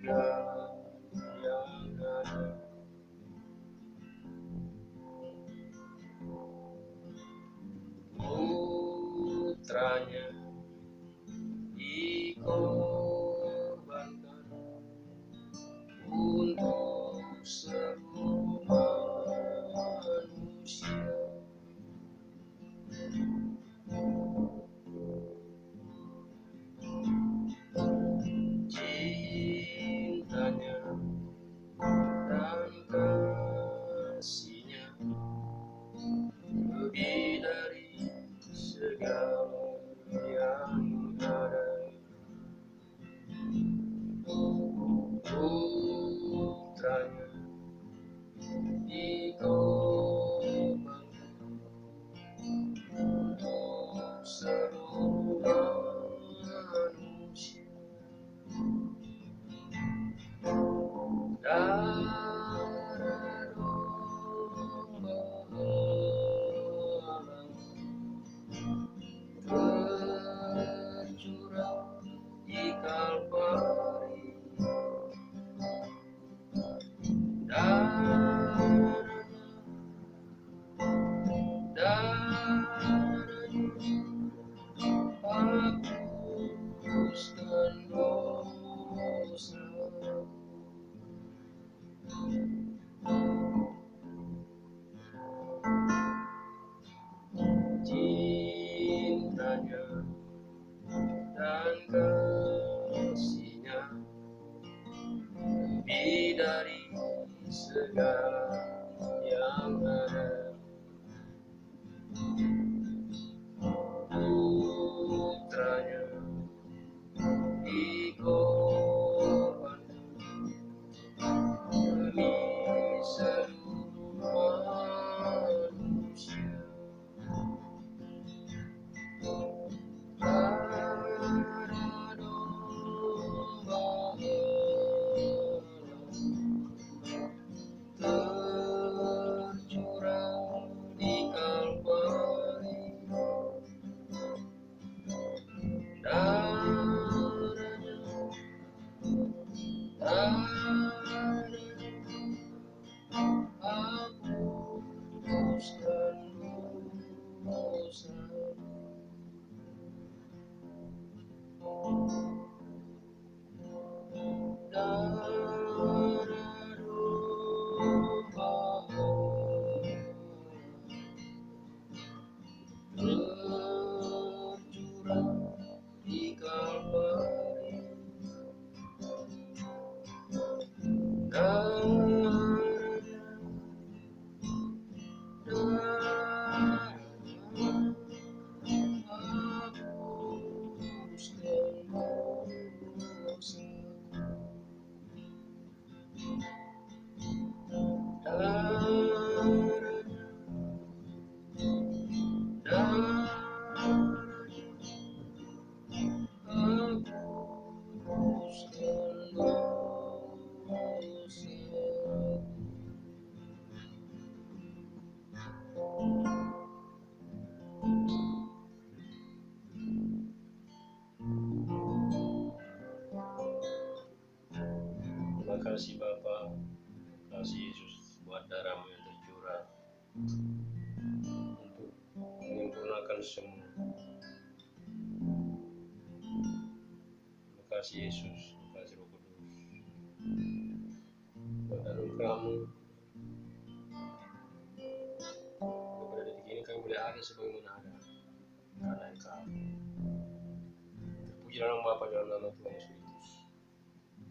segala yang ada. Putranya dikorbankan untuk seluruh manusia. Cintanya dan kasihnya lebih dari segala yang ada. Putranya dikorbankan untuk seluruh manusia. Darah domba Allah tercurah di Kalvari. Darahnya hapuskan dosa. Cintanya dan kasihnya lebih dari segala yang ada. Putranya dikorbankan demi seluruh manusia. Darah domba Allah tercurah di Kalvari. Darahnya hapuskan dosa. Darah domba tercurah di Kalvari. Terima kasih Bapa, terima kasih Yesus buat darahmu yang tercurah untuk menyempurnakan semua. Terima kasih Yesus, terima kasih Roh Kudus buat anugerahmu. Pada detik ini kami boleh ada sebagaimana ada karena Engkau. Terpuji dalam Bapa dalam nama Tuhan Yesus Kristus.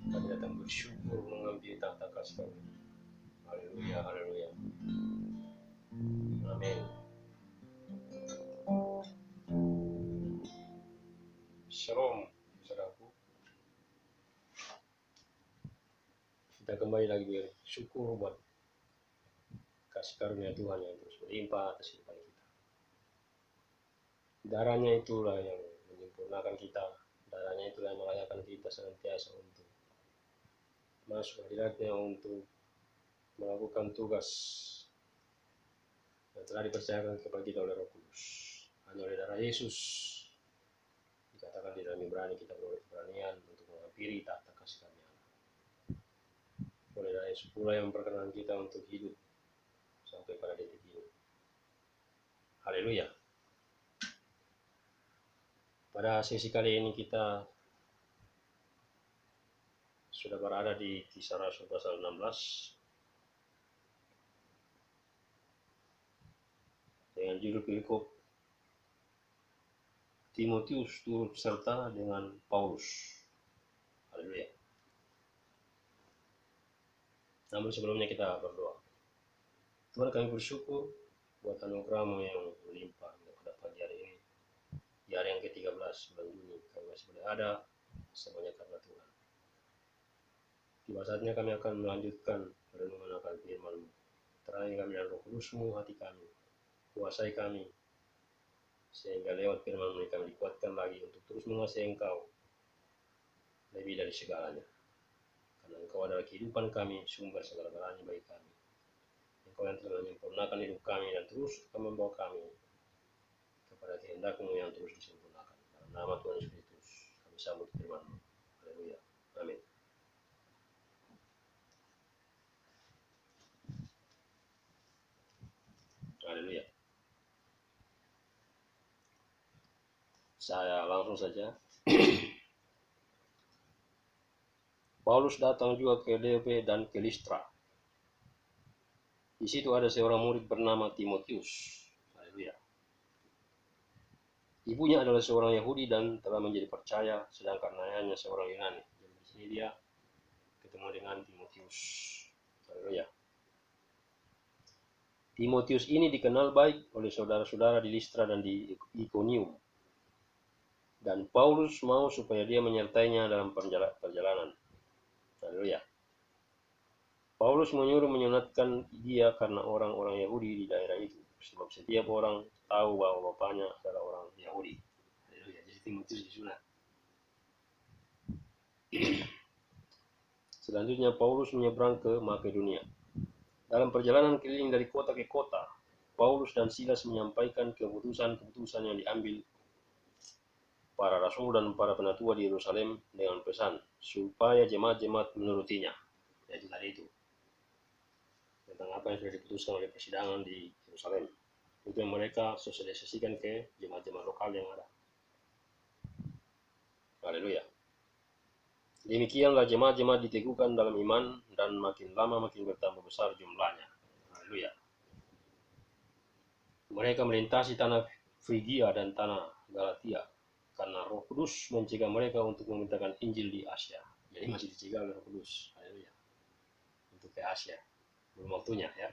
Kami datang bersyukur mengambil tahta kasih kami. Haleluya, haleluya. Amin. Shalom, saudaraku. Kita kembali lagi bersyukur buat kasih karunia Tuhan yang terus berlimpah atas kehidupan kita. Darahnya itulah yang menyempurnakan kita. Darahnya itulah yang melayakan kita senantiasa untuk masuk hadiratnya, untuk melakukan tugas yang telah dipercayakan kepada kita oleh Roh Kudus. Hanya oleh darah Yesus dikatakan di dalam Ibrani kita beroleh keberanian untuk menghampiri tahta kasih karunia Allah. dan Yesus pula yang memperkenalkan kita untuk hidup sampai pada detik ini. Haleluya. Pada sesi kali ini kita sudah berada di Kisah Rasul pasal 16 dengan judul perikop Timotius turut serta dengan Paulus. Haleluya. Namun sebelumnya kita berdoa. Tuhan, kami bersyukur buat anugerah-Mu yang melimpah pada pagi hari ini. Di hari yang ke-13 bulan Juni kami masih boleh ada semuanya karena Tuhan. Tiba saatnya kami akan melanjutkan renungan akan firman-Mu. Terangi kami dan Roh Kudus-Mu hati kami. Kuasai kami sehingga lewat firman-Mu kami dikuatkan lagi untuk terus mengasihi Engkau lebih dari segalanya. Karena Engkau adalah kehidupan kami, sumber segala-galanya bagi kami. Engkau yang telah menyempurnakan hidup kami dan terus akan membawa kami kepada kehendak-Mu yang terus disempurnakan. Dalam nama Tuhan Yesus Kristus kami sambut firman-Mu. Haleluya. Amin. Haleluya. Saya langsung saja. Paulus datang juga ke Derbe dan ke Listra. Di situ ada seorang murid bernama Timotius. Haleluya. Ibunya adalah seorang Yahudi dan telah menjadi percaya, sedangkan ayahnya seorang Yunani. Jadi di sini dia ketemu dengan Timotius. Haleluya. Timotius ini dikenal baik oleh saudara-saudara di Listra dan di Ikonium. Dan Paulus mau supaya dia menyertainya dalam perjalanan. Haleluya. Paulus menyuruh menyunatkan dia karena orang-orang Yahudi di daerah itu. Sebab setiap orang tahu bahwa bapaknya adalah orang Yahudi. Haleluya. Jadi Timotius disunat. Selanjutnya Paulus menyeberang ke Makedonia. Dalam perjalanan keliling dari kota ke kota, Paulus dan Silas menyampaikan keputusan-keputusan yang diambil para rasul dan para penatua di Yerusalem dengan pesan supaya jemaat-jemaat menurutinya. Yaitu tadi itu tentang apa yang sudah diputuskan oleh persidangan di Yerusalem. Itu yang mereka sosialisasikan ke jemaat-jemaat lokal yang ada. Haleluya. Demikianlah jemaat-jemaat diteguhkan dalam iman dan makin lama makin bertambah besar jumlahnya. Haleluya. Mereka melintasi tanah Frigia dan tanah Galatia karena Roh Kudus mencegah mereka untuk memberitakan Injil di Asia. Jadi masih dicegah oleh Roh Kudus. Haleluya. Untuk ke Asia. Belum waktunya ya.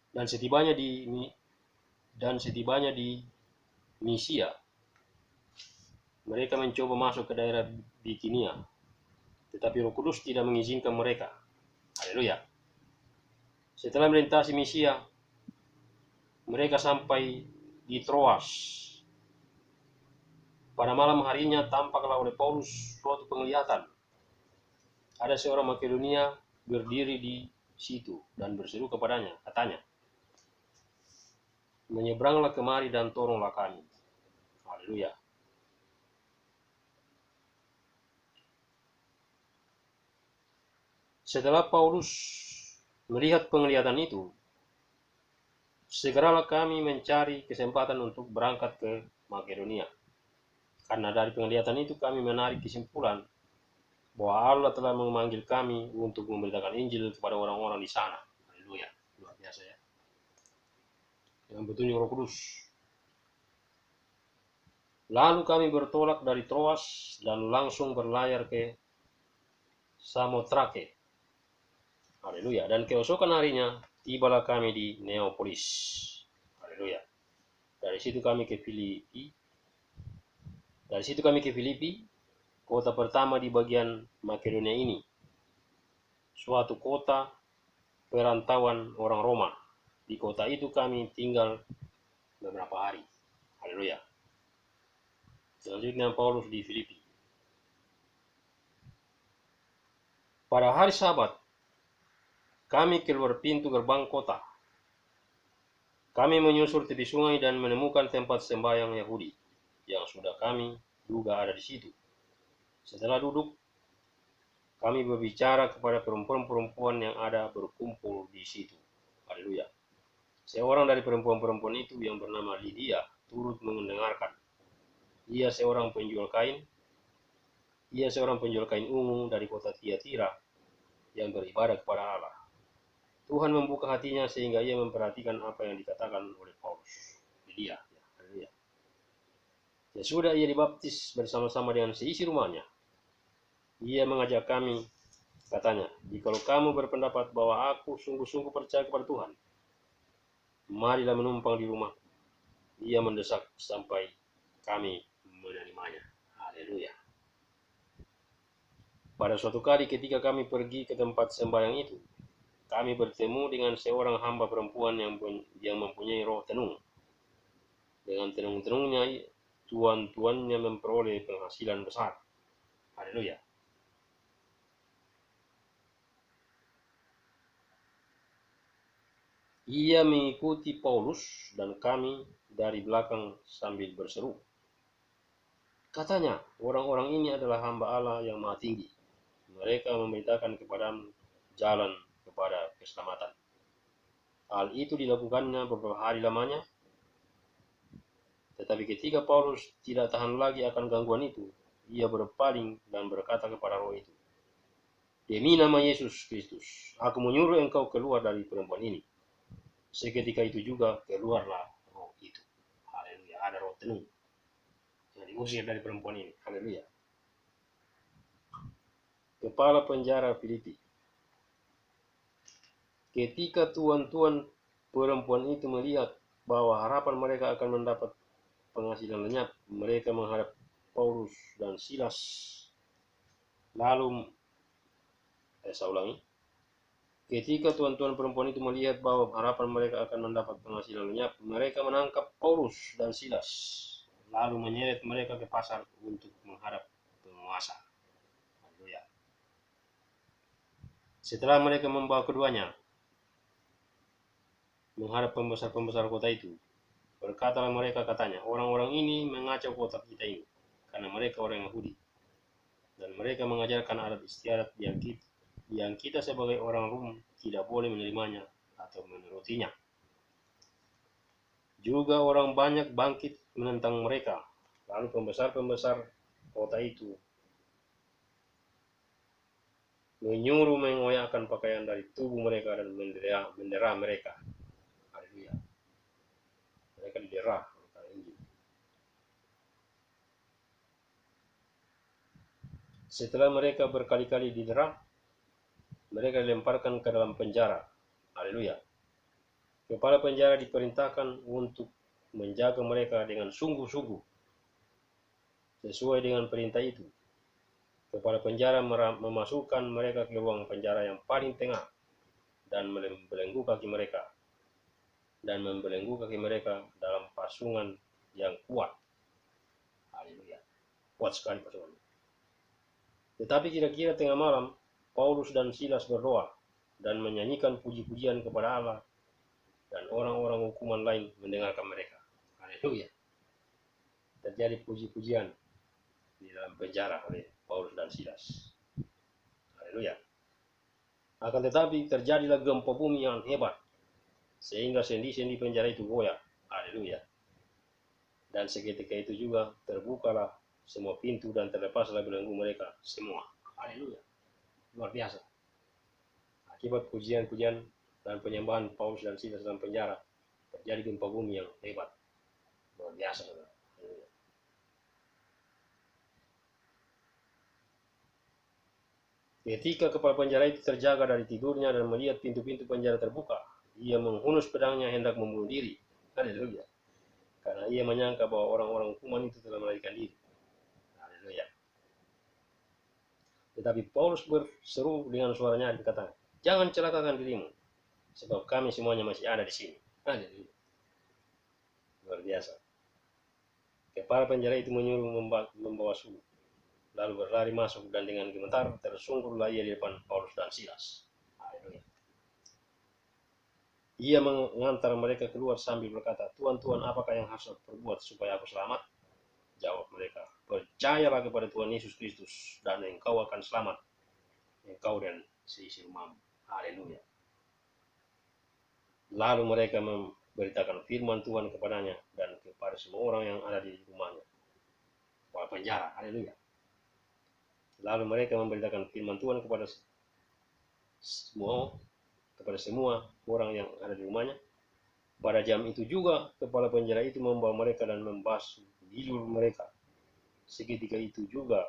Dan setibanya di Misia, mereka mencoba masuk ke daerah Bitinia, tetapi Roh Kudus tidak mengizinkan mereka. Haleluya. Setelah melintasi Misia, mereka sampai di Troas. Pada malam harinya tampaklah oleh Paulus suatu penglihatan. Ada seorang Makedonia berdiri di situ dan berseru kepadanya, katanya, menyeberanglah kemari dan tolonglah kami. Haleluya. Setelah Paulus melihat penglihatan itu, segeralah kami mencari kesempatan untuk berangkat ke Makedonia. Karena dari penglihatan itu kami menarik kesimpulan bahwa Allah telah memanggil kami untuk memberitakan Injil kepada orang-orang di sana. Haleluya. Luar biasa ya. Dengan petunjuk Roh Kudus. Lalu kami bertolak dari Troas dan langsung berlayar ke Samotrake. Haleluya. Dan keesokan harinya tibalah kami di Neapolis. Haleluya. Dari situ kami ke Filipi, kota pertama di bagian Makedonia ini. Suatu kota perantauan orang Roma. Di kota itu kami tinggal beberapa hari. Haleluya. Selanjutnya Paulus di Filipi. Pada hari Sabat, kami keluar pintu gerbang kota. Kami menyusur tepi sungai dan menemukan tempat sembahyang Yahudi yang sudah kami duga ada di situ. Setelah duduk, kami berbicara kepada perempuan-perempuan yang ada berkumpul di situ. Haleluya. Seorang dari perempuan-perempuan itu yang bernama Lydia turut mendengarkan. Ia seorang penjual kain ungu dari kota Tiatira yang beribadah kepada Allah. Tuhan membuka hatinya sehingga ia memperhatikan apa yang dikatakan oleh Paulus. Lydia. Haleluya. Sesudah ia dibaptis bersama-sama dengan seisi rumahnya, ia mengajak kami, katanya, jikalau kamu berpendapat bahwa aku sungguh-sungguh percaya kepada Tuhan, marilah menumpang di rumah. Ia mendesak sampai kami menerimanya. Haleluya. Pada suatu kali ketika kami pergi ke tempat sembahyang itu, kami bertemu dengan seorang hamba perempuan yang mempunyai roh tenung. Dengan tenung-tenungnya, tuan-tuannya memperoleh penghasilan besar. Haleluya. Ia mengikuti Paulus dan kami dari belakang sambil berseru. Katanya, orang-orang ini adalah hamba Allah yang maha tinggi. Mereka memberitakan kepadamu jalan kepada keselamatan. Hal itu dilakukannya beberapa hari lamanya. Tetapi ketika Paulus tidak tahan lagi akan gangguan itu, ia berpaling dan berkata kepada roh itu, demi nama Yesus Kristus, aku menyuruh engkau keluar dari perempuan ini. Seketika itu juga keluarlah roh itu. Haleluya. Ada roh tenung yang diusir dari perempuan ini. Haleluya. Kepala penjara Filipi. Ketika tuan-tuan perempuan itu melihat bahwa harapan mereka akan mendapat penghasilan lenyap, mereka menghadap Paulus dan Silas. Lalu, saya ulangi. Ketika tuan-tuan perempuan itu melihat bahwa harapan mereka akan mendapat penghasilan lenyap, mereka menangkap Paulus dan Silas, lalu menyeret mereka ke pasar untuk menghadap penguasa. Haleluya. Setelah mereka membawa keduanya menghadap pembesar-pembesar kota itu, berkatalah mereka, katanya, orang-orang ini mengacau kota kita ini, karena mereka orang Yahudi, dan mereka mengajarkan adat istiadat yang kita sebagai orang Rom tidak boleh menerimanya atau menurutinya. Juga orang banyak bangkit menentang mereka, lalu pembesar-pembesar kota itu menyuruh mengoyakkan pakaian dari tubuh mereka dan mendera mereka. Haleluya. Mereka didera oleh Injil. Setelah mereka berkali-kali didera, mereka dilemparkan ke dalam penjara. Haleluya. Kepala penjara diperintahkan untuk menjaga mereka dengan sungguh-sungguh. Sesuai dengan perintah itu, kepala penjara memasukkan mereka ke ruang penjara yang paling tengah dan membelenggu kaki mereka dalam pasungan yang kuat. Haleluya. Kuat sekali pasungan. Tetapi kira-kira tengah malam, Paulus dan Silas berdoa dan menyanyikan puji-pujian kepada Allah, dan orang-orang hukuman lain mendengarkan mereka. Haleluya. Terjadi puji-pujian di dalam penjara oleh Paulus dan Silas. Haleluya. Akan tetapi terjadilah gempa bumi yang hebat, sehingga sendi-sendi penjara itu goyah. Haleluya. Dan seketika itu juga terbukalah semua pintu dan terlepaslah belenggu mereka semua. Haleluya. Luar biasa. Akibat pujian-pujian dan penyembahan Paulus dan Silas dalam penjara, terjadi gempa bumi yang hebat. Luar biasa, saudara. Haleluya. Ketika kepala penjara itu terjaga dari tidurnya dan melihat pintu-pintu penjara terbuka, ia menghunus pedangnya hendak membunuh diri. Haleluya. Karena ia menyangka bahwa orang-orang hukuman itu telah melarikan diri. Haleluya. Tetapi Paulus berseru dengan suara nyaring, berkata, jangan celakakan dirimu, sebab kami semuanya masih ada di sini. Haleluya. Luar biasa. Kepala penjara itu menyuruh membawa suhu, lalu berlari masuk dan dengan gemetar tersungkurlah ia di depan Paulus dan Silas. Haleluya. Ia mengantar mereka keluar sambil berkata, Tuan-tuan, apakah yang harus aku perbuat supaya aku selamat? Jawab mereka, percayalah kepada Tuhan Yesus Kristus dan engkau akan selamat, engkau dan seisi rumahmu. Haleluya. Lalu mereka memberitakan firman Tuhan kepadanya dan kepada semua orang yang ada di rumahnya, kepala penjara. Haleluya. Lalu mereka memberitakan firman Tuhan kepada semua orang yang ada di rumahnya. Pada jam itu juga kepala penjara itu membawa mereka dan membasuh bibir mereka. Seketika itu juga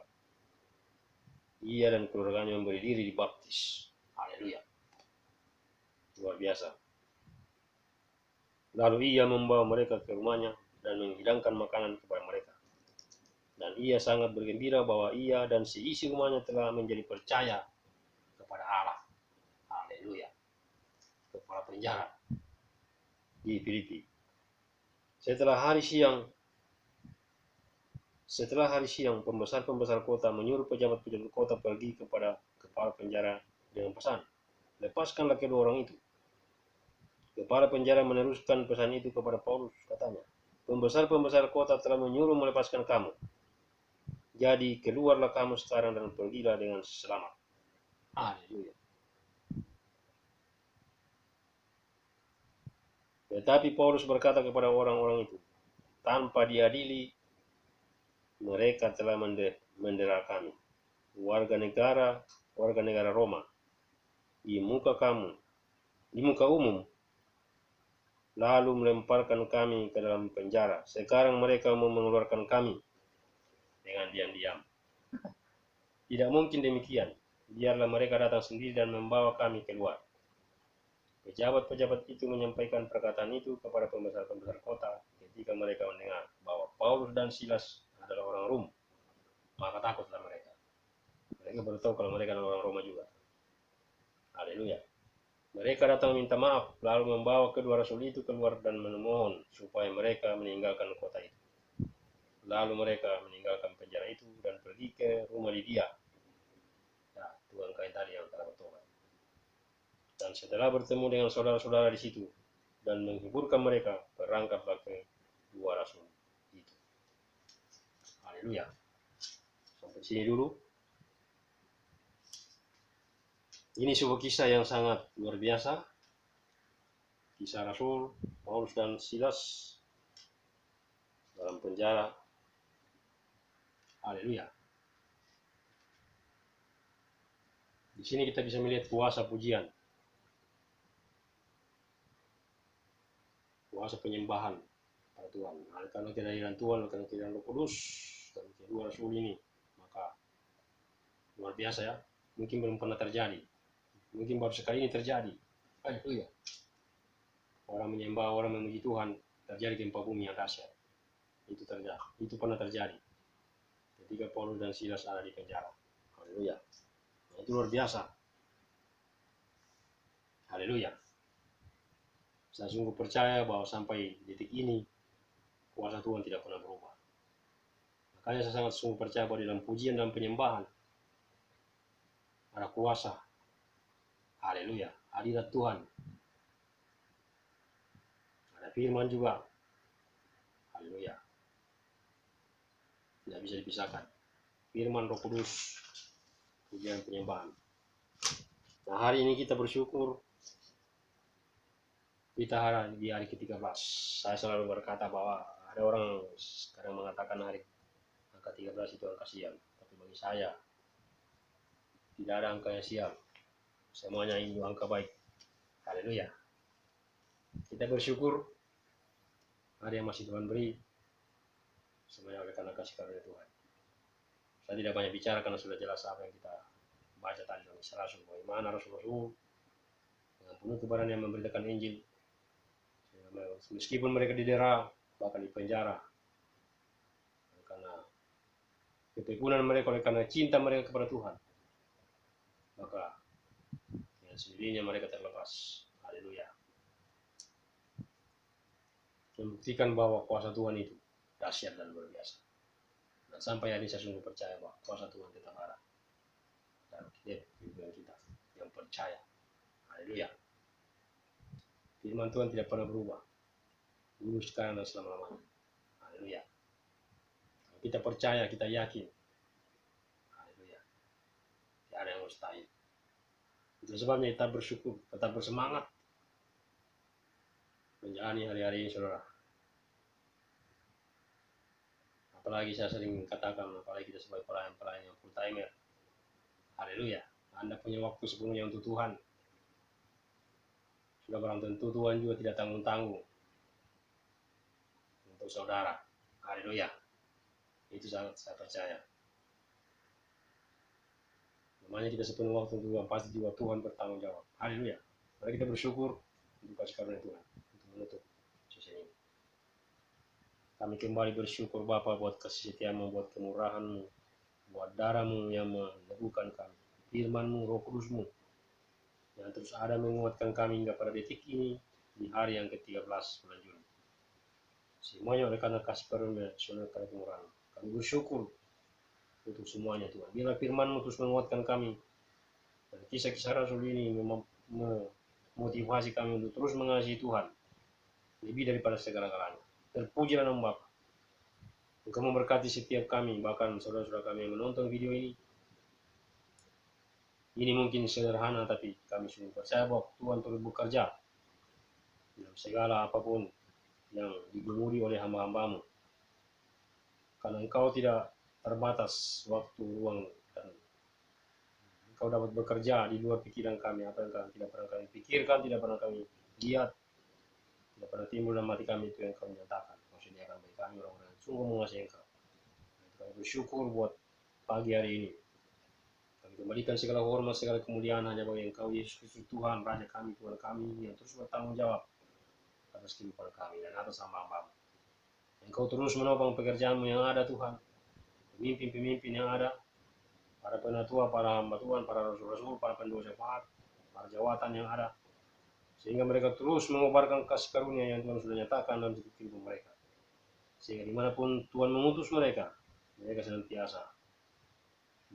ia dan keluarganya memberi diri dibaptis. Haleluya. Luar biasa. Lalu ia membawa mereka ke rumahnya dan menghidangkan makanan kepada mereka. Dan ia sangat bergembira bahwa ia dan seisi rumahnya telah menjadi percaya kepada Allah. Haleluya. Kepala penjara di Filipi. Setelah hari siang, pembesar-pembesar kota menyuruh pejabat-pejabat kota pergi kepada kepala penjara dengan pesan, lepaskanlah kedua orang itu. Kepala penjara meneruskan pesan itu kepada Paulus, katanya, pembesar-pembesar kota telah menyuruh melepaskan kamu. Jadi keluarlah kamu sekarang dan pergilah dengan selamat. Haleluya. Tetapi Paulus berkata kepada orang-orang itu, tanpa diadili, mereka telah mendera kami, warga negara Roma, di muka umum, lalu melemparkan kami ke dalam penjara. Sekarang mereka mau mengeluarkan kami dengan diam-diam. Tidak mungkin demikian. Biarlah mereka datang sendiri dan membawa kami keluar. Pejabat-pejabat itu menyampaikan perkataan itu kepada pembesar-pembesar kota ketika mereka mendengar bahwa Paulus dan Silas adalah orang Rom. Maka takutlah mereka. Mereka baru tahu kalau mereka adalah orang Roma juga. Haleluya. Mereka datang minta maaf, lalu membawa kedua rasul itu keluar dan memohon supaya mereka meninggalkan kota itu. Lalu mereka meninggalkan penjara itu dan pergi ke rumah Lydia. Ya, tukang kain tadi yang telah bertobat. Dan setelah bertemu dengan saudara-saudara di situ dan menghiburkan mereka, berangkatlah ke dua rasul itu. Haleluya. Sampai sini dulu. Ini sebuah kisah yang sangat luar biasa. Kisah Rasul Paulus dan Silas dalam penjara. Haleluya. Di sini kita bisa melihat kuasa pujian, kuasa penyembahan pada Tuhan. Karena kehadiran Tuhan, karena kehadiran Roh Kudus dan kedua rasul ini, maka luar biasa ya. Mungkin belum pernah terjadi. Mungkin baru sekali ini terjadi. Haleluya. Orang menyembah, orang memuji Tuhan, terjadi gempa bumi yang dahsyat. Itu terjadi. Itu pernah terjadi ketika Paulus dan Silas ada di penjara. Haleluya. Nah, itu luar biasa. Haleluya. Saya sungguh percaya bahwa sampai detik ini kuasa Tuhan tidak pernah berubah. Makanya saya sangat sungguh percaya bahwa dalam pujian dan penyembahan ada kuasa. Haleluya. Hadirat Tuhan. Ada firman juga. Haleluya. Tidak bisa dipisahkan. Firman, Roh Kudus, pujian penyembahan. Nah, hari ini kita bersyukur. Kita di hari ke-13. Saya selalu berkata bahwa ada orang kadang mengatakan hari angka 13 itu angka sial. Tapi bagi saya tidak ada angka yang sial. Semuanya itu angka baik. Haleluya. Kita bersyukur ada yang masih Tuhan beri. Semuanya oleh karena kasih karunia Tuhan. Saya tidak banyak bicara karena sudah jelas apa yang kita baca tadi dalam Kisah Rasul. Bagaimana Rasul-Rasul dengan penuh kebenaran yang memberitakan Injil. Meskipun mereka didera, bahkan di penjara. Karena ketekunan mereka, oleh karena cinta mereka kepada Tuhan. Maka dengan sendirinya mereka terlepas. Haleluya. Membuktikan bahwa kuasa Tuhan itu dahsyat dan luar biasa. Dan sampai hari ini saya sungguh percaya bahwa kuasa Tuhan tetap ada dalam kehidupan kita yang percaya. Haleluya. Firman Tuhan tidak pernah berubah. Dulu, sekarang, dan selama-lamanya. Haleluya. Kita percaya, kita yakin. Haleluya. Tidak ada yang mustahil. Itu sebabnya kita bersyukur, tetap bersemangat menjalani hari-hari ini, saudara. Apalagi saya sering katakan, apalagi kita sebagai pelayan-pelayan yang full timer. Haleluya. Anda punya waktu sepenuhnya untuk Tuhan. Sudah barang tentu Tuhan juga tidak tanggung-tanggung untuk saudara. Haleluya. Itu sangat saya percaya. Namanya kita sepenuh waktu untuk Tuhan, pasti juga Tuhan bertanggung jawab. Haleluya. Mari kita bersyukur untuk kasih karunia Tuhan untuk menutup sesi ini. Kami kembali bersyukur Bapa buat kasih setiamu, buat kemurahanmu, buat darahmu yang meneguhkan kami, firmanmu, roh kudusmu yang terus ada menguatkan kami hingga pada detik ini di hari yang ke-13 bulan Juni. Semuanya oleh karena kasih karunia, oleh karena kemurahan. Kami bersyukur untuk semuanya Tuhan. Biarlah firmanmu terus menguatkan kami. Dan kisah-kisah Rasul ini memotivasi kami untuk terus mengasihi Tuhan lebih daripada segala-galanya. Terpujilah nama Bapa. Engkau memberkati setiap kami, bahkan saudara-saudara kami yang menonton video ini. Ini mungkin sederhana, tapi kami sungguh percaya bahwa Tuhan terus bekerja dalam segala apapun yang digemudi oleh hamba-hambamu. Karena Engkau tidak terbatas waktu, ruang, dan Engkau dapat bekerja di luar pikiran kami. Apa yang tidak pernah kami pikirkan, tidak pernah kami lihat, tidak pernah timbul dalam hati kami, itu yang Engkau nyatakan. Maksudnya akan bagi kami orang-orang yang sungguh mengasihi Engkau. Kami bersyukur buat pagi hari ini. Kami kembalikan segala hormat, segala kemuliaan hanya bagi Engkau, Yesus Kristus Tuhan, Raja kami, Tuhan kami, yang terus bertanggung jawab atas kehidupan kami dan atas hamba-hambamu. Engkau terus menopang pekerjaanmu yang ada Tuhan, pemimpin-pemimpin yang ada, para penatua, para hamba Tuhan, para rasul-rasul, para pendoa syafaat, para jawatan yang ada, sehingga mereka terus mengobarkan kasih karunia yang Tuhan sudah nyatakan dalam kehidupan mereka. Sehingga dimanapun Tuhan mengutus mereka, mereka senantiasa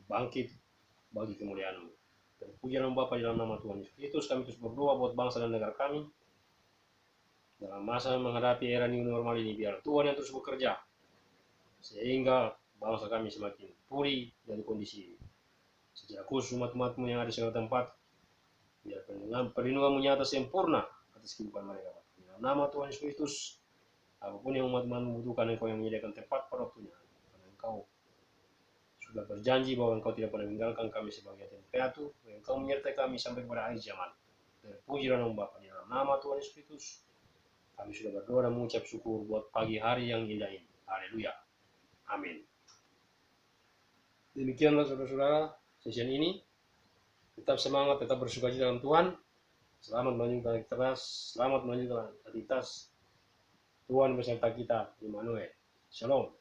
bangkit bagi kemuliaan-Mu. Terpuji nama Bapa dalam nama Tuhan Yesus Kristus. Kami terus berdoa buat bangsa dan negara kami dalam masa menghadapi era new normal ini. Biar Tuhan yang terus bekerja sehingga bangsa kami semakin pulih dari kondisi ini. Secara khusus umat-umat-Mu yang ada di segala tempat, biar perlindungan-Mu nyata sempurna atas kehidupan mereka. Dalam nama Tuhan Yesus Kristus, apapun yang umat-umat membutuhkan, Engkau yang menyediakan tepat pada waktunya. Karena Engkau sudah berjanji bahwa Engkau tidak pernah meninggalkan kami sebagai yatim piatu, Engkau menyertai kami sampai kepada akhir zaman. Terpujilah nama Bapa, di dalam nama Tuhan Yesus Kristus, kami sudah berdoa dan mengucap syukur buat pagi hari yang indah ini. Haleluya. Amin. Demikianlah saudara-saudara sesian ini. Tetap semangat, tetap bersukacita dalam Tuhan. Selamat melanjutkan aktivitas, selamat melanjutkan aktivitas. Tuhan beserta kita, Immanuel. Shalom.